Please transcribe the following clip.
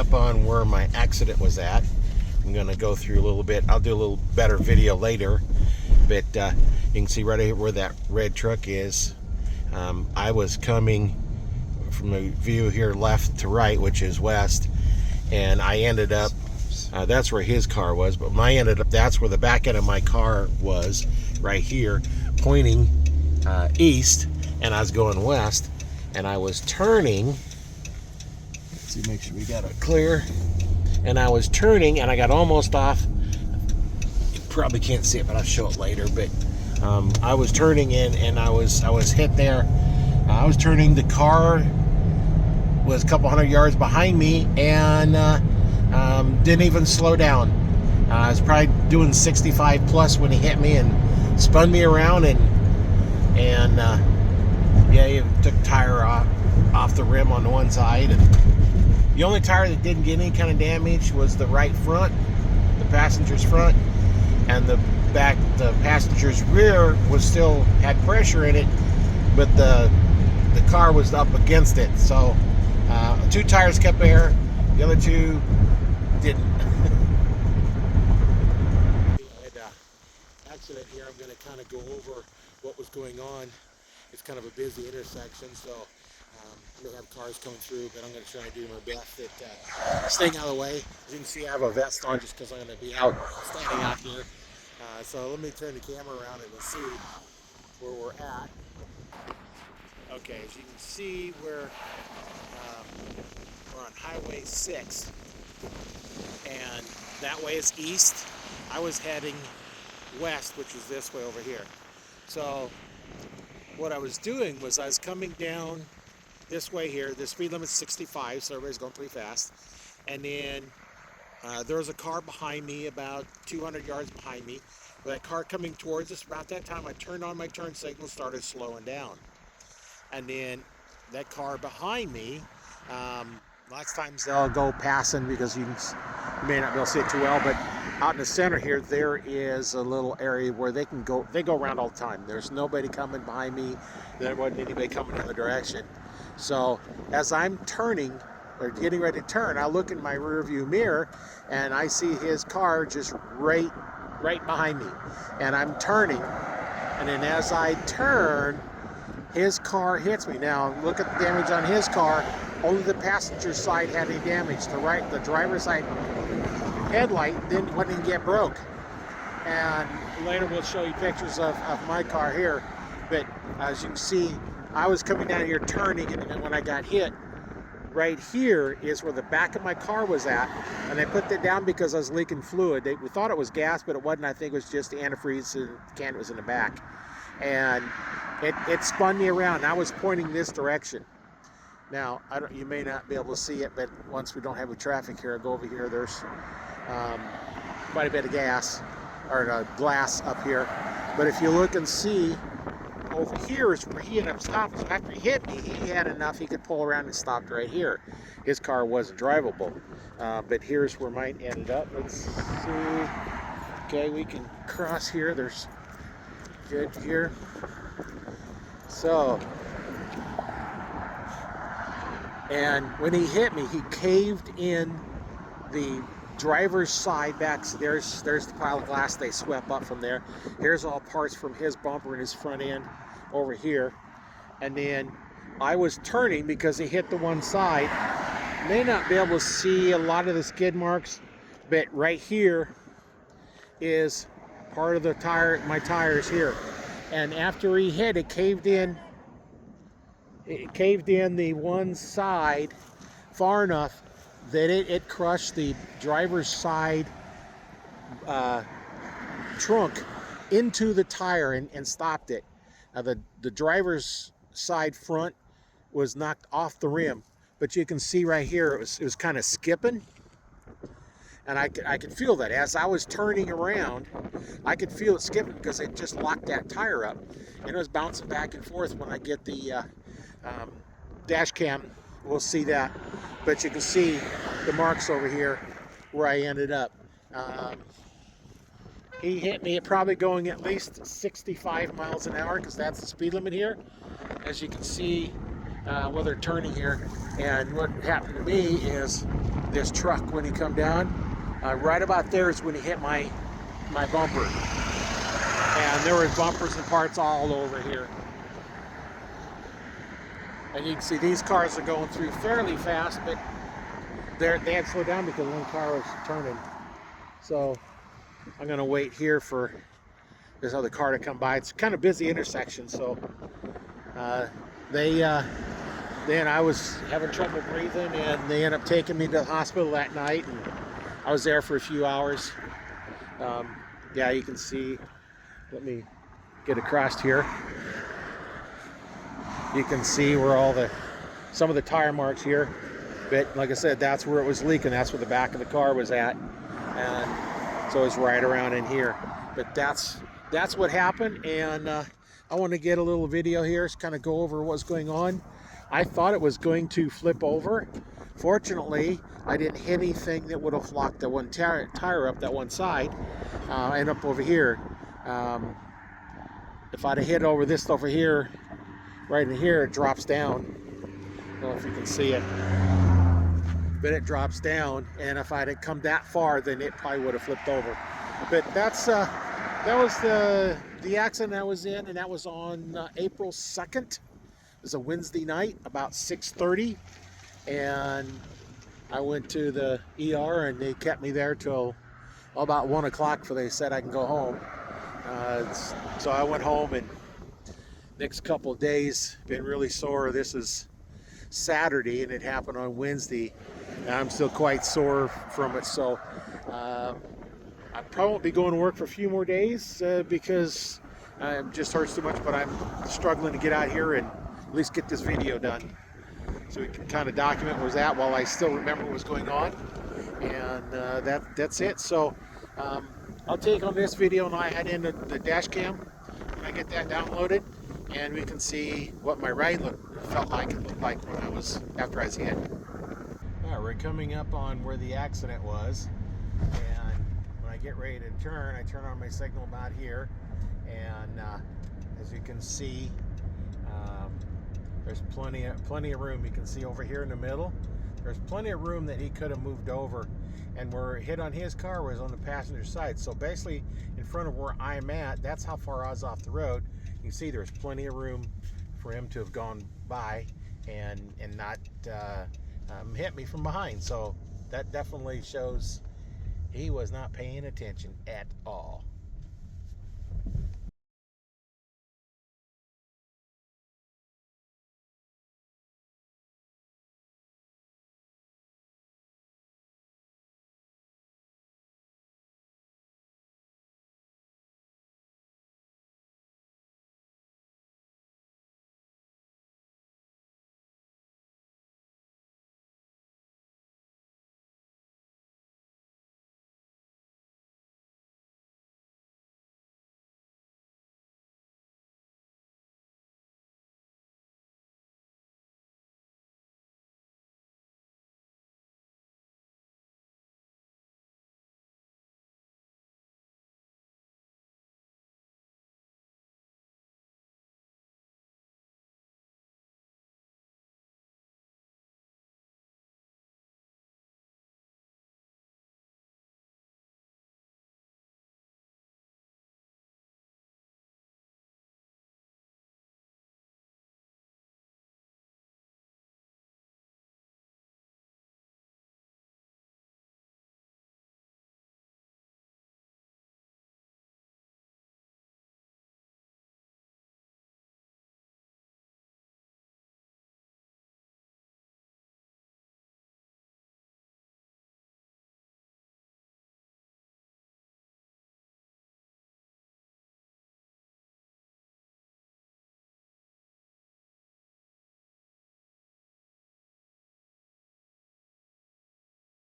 up on where my accident was at. I'm going to go through a little bit. I'll do a little better video later, but you can see right here where that red truck is. I was coming from the view here left to right, which is west, and I ended up, that's where his car was, but I ended up, that's where the back end of my car was, right here, pointing east, and I was going west, and I was turning. Let's see, make sure we got it clear. And I was turning, and I got almost off. You probably can't see it, but I'll show it later. But I was turning in, and I was hit there. I was turning. The car was a couple hundred yards behind me, and didn't even slow down. I was probably doing 65 plus when he hit me and spun me around, and yeah, he took tire off the rim on the one side, and the only tire that didn't get any kind of damage was the right front, the passenger's front, and the back, the passenger's rear was still had pressure in it, but the car was up against it. So 2 tires kept air, the other 2 didn't. Accident here. I'm going to kind of go over what was going on. It's kind of a busy intersection, so I'm going to have cars coming through, but I'm going to try and do my best at staying out of the way. As you can see, I have a vest on just because I'm going to be standing out here. So let me turn the camera around and we'll see where we're at. Okay, as you can see, we're on Highway 6, and that way is east. I was heading west, which is this way over here. So what I was doing was I was coming down this way here. The speed limit's 65, so everybody's going pretty fast. And then there was a car behind me, about 200 yards behind me. With that car coming towards us, about that time I turned on my turn signal, started slowing down. And then that car behind me, lots of times they'll go passing because you may not be able to see it too well, but out in the center here, there is a little area where they go around all the time. There's nobody coming behind me. There wasn't anybody coming in the other direction. So as I'm turning, or getting ready to turn, I look in my rear view mirror and I see his car just right behind me. And I'm turning, and then as I turn, his car hits me. Now look at the damage on his car. Only the passenger side had any damage. The driver's side headlight wouldn't even get broke. And later we'll show you pictures of my car here. But as you can see, I was coming down here turning, and then when I got hit, right here is where the back of my car was at, and I put that down because I was leaking fluid. We thought it was gas, but it wasn't. I think it was just the antifreeze, and the can was in the back. And it spun me around. I was pointing this direction. Now, you may not be able to see it, but once we don't have any traffic here, I'll go over here. There's quite a bit of glass up here. But if you look and see, over here is where he ended up stopping. So after he hit me, he had enough, he could pull around and stopped right here. His car wasn't drivable. But here's where mine ended up. Let's see. Okay, we can cross here. There's good here. So, and when he hit me, he caved in the driver's side back. So there's the pile of glass they swept up from there. Here's all parts from his bumper and his front end over here. And then I was turning because he hit the one side. May not be able to see a lot of the skid marks, but right here is part of the tire, my tires here. And after he hit, it caved in the one side far enough that it crushed the driver's side trunk into the tire and stopped it. Now the driver's side front was knocked off the rim, but you can see right here it was kind of skipping, and I could feel that as I was turning around. I could feel it skipping because it just locked that tire up, and it was bouncing back and forth. When I get the dash cam, we'll see that, but you can see the marks over here where I ended up. He hit me at probably going at least 65 miles an hour because that's the speed limit here. As you can see, while they're turning here, and what happened to me is this truck when he come down. Right about there is when he hit my bumper. And there was bumpers and parts all over here. And you can see these cars are going through fairly fast, but they had slowed down because one car was turning. So I'm gonna wait here for this other car to come by. It's kind of busy intersection, so then I was having trouble breathing, and they ended up taking me to the hospital that night, and I was there for a few hours. Yeah, you can see, let me get across here. You can see where some of the tire marks here, but like I said, that's where it was leaking. That's where the back of the car was at, and so it's right around in here. But that's what happened, and I want to get a little video here to kind of go over what's going on. I thought it was going to flip over. Fortunately, I didn't hit anything that would have locked that one tire up that one side. I ended up over here. If I'd have hit over this over here, right in here, it drops down. I don't know if you can see it, but it drops down. And if I'd have come that far, then it probably would have flipped over. But that was the accident I was in, and that was on April 2nd. It was a Wednesday night, about 6:30, and I went to the ER, and they kept me there till about 1 o'clock before they said I can go home. So I went home, and next couple of days been really sore. This is Saturday, and it happened on Wednesday, and I'm still quite sore from it. So I probably won't be going to work for a few more days because it just hurts too much, but I'm struggling to get out here and at least get this video done so we can kind of document where it's at while I still remember what was going on. And that's it. So I'll take on this video and I head into the dash cam when I get that downloaded, and we can see what my ride felt like and looked like after I was hit. All right, we're coming up on where the accident was, and when I get ready to turn, I turn on my signal about here, and as you can see, there's plenty of room. You can see over here in the middle, there's plenty of room that he could have moved over, and where it hit on his car was on the passenger side. So basically in front of where I'm at, that's how far I was off the road. You can see there's plenty of room for him to have gone by and not hit me from behind. So that definitely shows he was not paying attention at all.